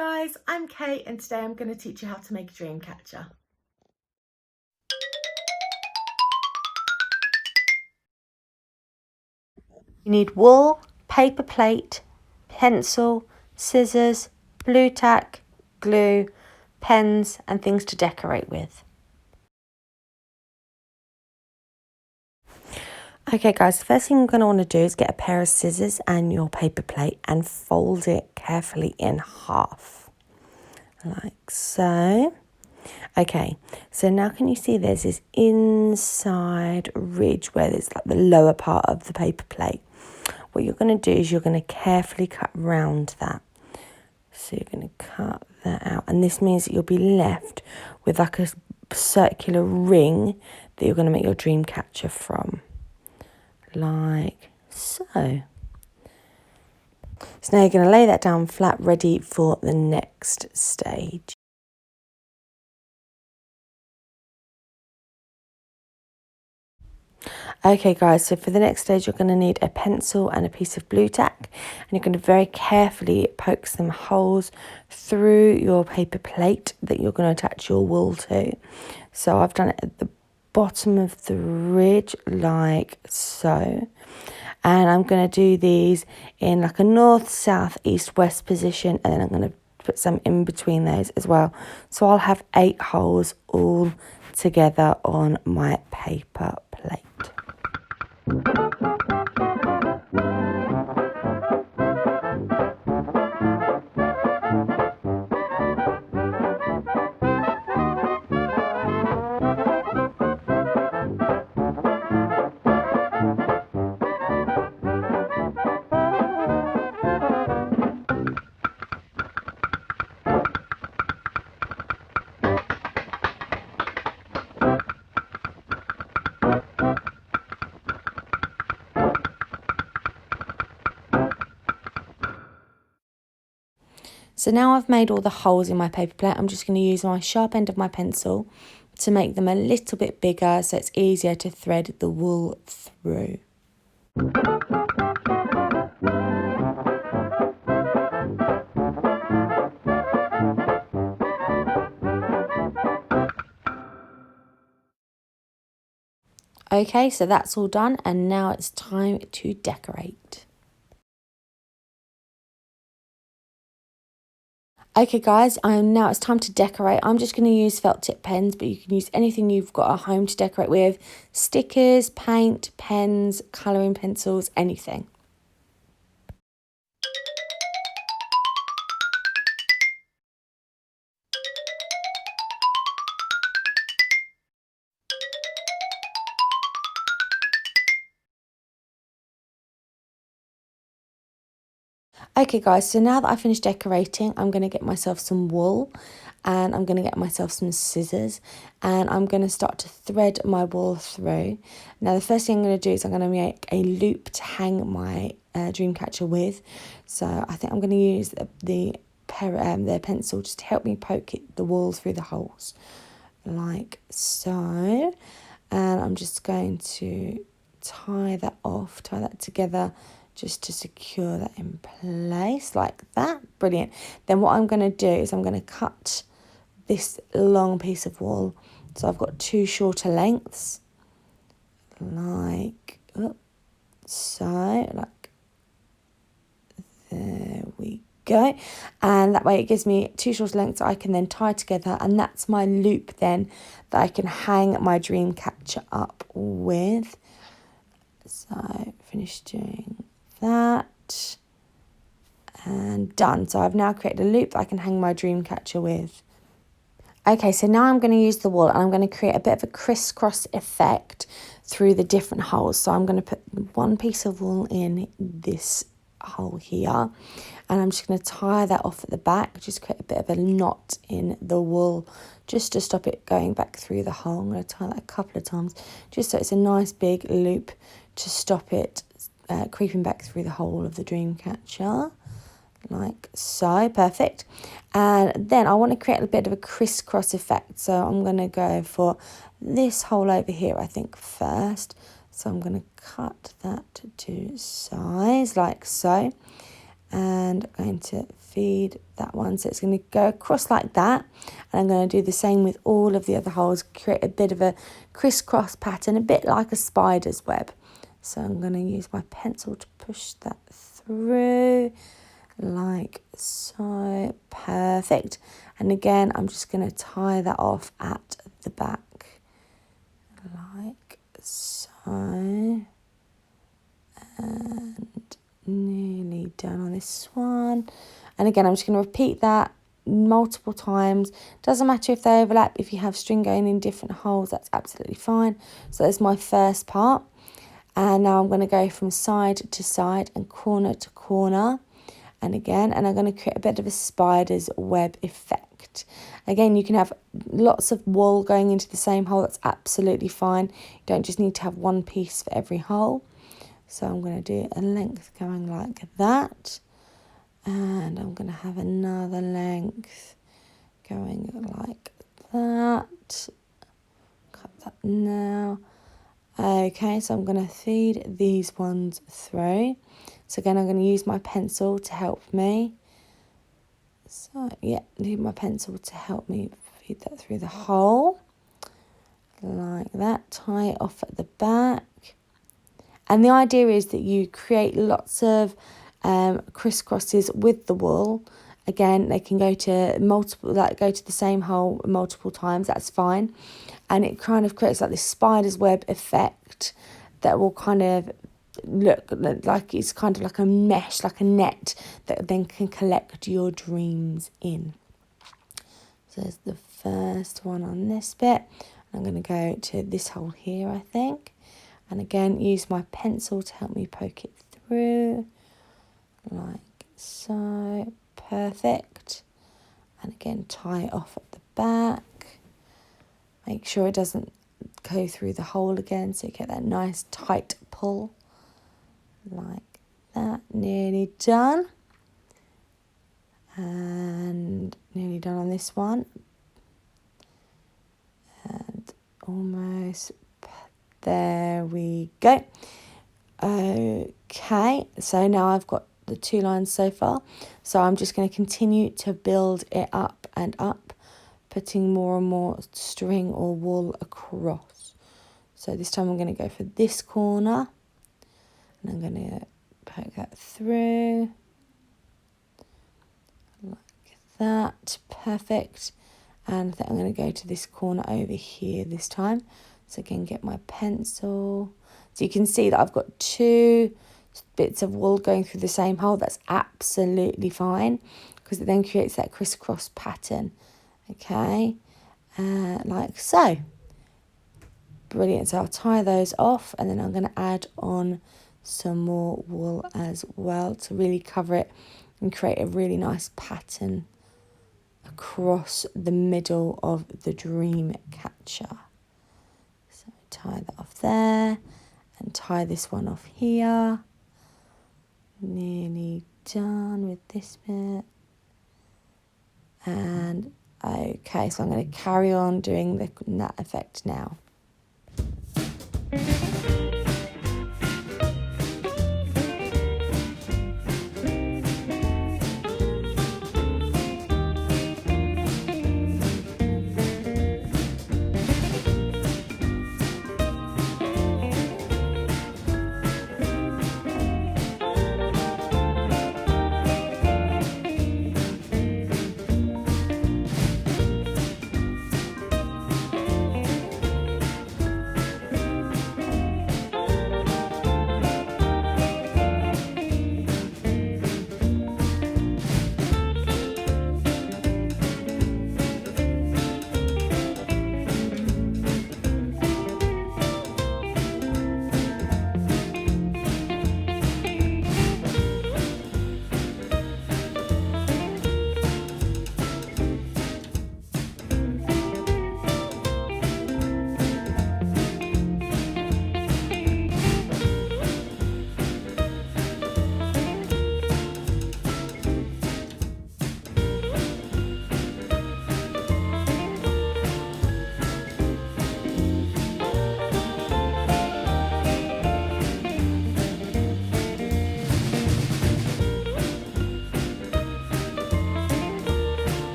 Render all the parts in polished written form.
guys, I'm Kate and today I'm going to teach you how to make a dream catcher. You need wool, paper plate, pencil, scissors, blue tack, glue, pens and things to decorate with. Okay guys, the first thing you're going to want to do is get a pair of scissors and your paper plate and fold it carefully in half, like so. Okay, so now can you see there's this inside ridge where there's like the lower part of the paper plate? What you're going to do is you're going to carefully cut round that. So you're going to cut that out, and this means that you'll be left with like a circular ring that you're going to make your dream catcher from, like so. So now you're going to lay that down flat, ready for the next stage. Okay guys, so for the next stage you're going to need a pencil and a piece of blue tack, and you're going to very carefully poke some holes through your paper plate that you're going to attach your wool to. So I've done it at the bottom of the ridge like so, and I'm going to do these in like a north, south, east, west position, and then I'm going to put some in between those as well. So I'll have 8 holes all together on my paper plate. So now I've made all the holes in my paper plate, I'm just going to use my sharp end of my pencil to make them a little bit bigger so it's easier to thread the wool through. Okay, so that's all done, and now it's time to decorate. Okay guys, now it's time to decorate. I'm just going to use felt tip pens, but you can use anything you've got at home to decorate with. Stickers, paint, pens, colouring pencils, anything. Okay guys, so now that I've finished decorating, I'm going to get myself some wool and I'm going to get myself some scissors and I'm going to start to thread my wool through. Now the first thing I'm going to do is I'm going to make a loop to hang my dream catcher with. So I think I'm going to use the pencil just to help me poke the wool through the holes, like so. And I'm just going to tie that together just to secure that in place like that. Brilliant. Then what I'm going to do is I'm going to cut this long piece of wool. So I've got 2 shorter lengths, like so, like there we go. And that way it gives me 2 shorter lengths that I can then tie together, and that's my loop then that I can hang my dream catcher up with. So finish doing that and done. So I've now created a loop that I can hang my dream catcher with. Okay, so now I'm going to use the wool and I'm going to create a bit of a crisscross effect through the different holes. So I'm going to put one piece of wool in this hole here, and I'm just going to tie that off at the back, just create a bit of a knot in the wool just to stop it going back through the hole. I'm going to tie that a couple of times just so it's a nice big loop to stop it creeping back through the whole of the dream catcher, like so. Perfect. And then I want to create a bit of a crisscross effect, so I'm going to go for this hole over here I think first. So I'm going to cut that to size like so, and I'm going to feed that one. So it's going to go across like that, and I'm going to do the same with all of the other holes, create a bit of a crisscross pattern, a bit like a spider's web. So I'm going to use my pencil to push that through like so. Perfect. And again, I'm just going to tie that off at the back like so. And nearly done on this one. And again, I'm just going to repeat that multiple times. Doesn't matter if they overlap. If you have string going in different holes, that's absolutely fine. So that's my first part. And now I'm going to go from side to side and corner to corner. And again, and I'm going to create a bit of a spider's web effect. Again, you can have lots of wool going into the same hole. That's absolutely fine. You don't just need to have one piece for every hole. So I'm going to do a length going like that. And I'm going to have another length going like that. Cut that now. Okay, so I'm going to feed these ones through. So again, I'm going to use my pencil to help me. So yeah, need my pencil to help me feed that through the hole. Like that. Tie it off at the back. And the idea is that you create lots of crisscrosses with the wool. Again, they can go to go to the same hole multiple times. That's fine. And it kind of creates like this spider's web effect that will kind of look like it's kind of like a mesh, like a net that then can collect your dreams in. So there's the first one on this bit. I'm going to go to this hole here, I think. And again, use my pencil to help me poke it through, like so. Perfect. And again, tie it off at the back. Make sure it doesn't go through the hole again, so you get that nice tight pull, like that. Nearly done. And nearly done on this one. And almost. There we go. Okay, so now I've got the 2 lines so far. So I'm just going to continue to build it up and up, putting more and more string or wool across. So this time I'm going to go for this corner. And I'm going to poke that through. Like that. Perfect. And I think I'm going to go to this corner over here this time. So again, get my pencil. So you can see that I've got 2 bits of wool going through the same hole. That's absolutely fine because it then creates that crisscross pattern. Okay, like so. Brilliant. So I'll tie those off and then I'm going to add on some more wool as well to really cover it and create a really nice pattern across the middle of the Dreamcatcher. Tie that off there and tie this one off here. Nearly done with this bit. And okay, so I'm going to carry on doing that effect now.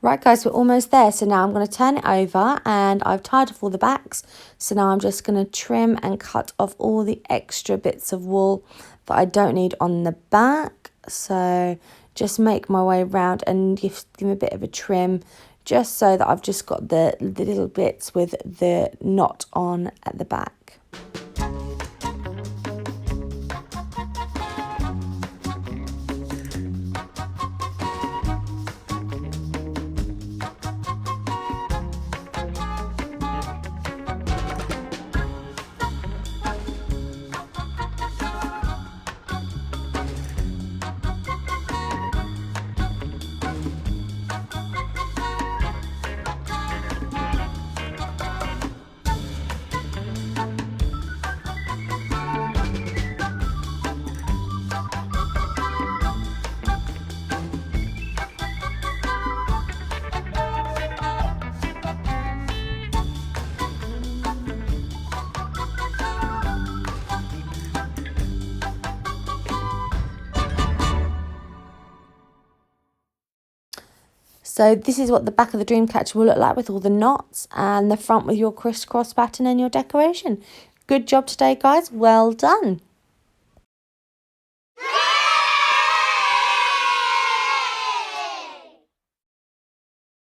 Right guys, we're almost there. So now I'm going to turn it over and I've tied off all the backs. So now I'm just going to trim and cut off all the extra bits of wool that I don't need on the back. So just make my way around and give me a bit of a trim, just so that I've just got the little bits with the knot on at the back. So this is what the back of the Dreamcatcher will look like with all the knots, and the front with your crisscross pattern and your decoration. Good job today, guys. Well done.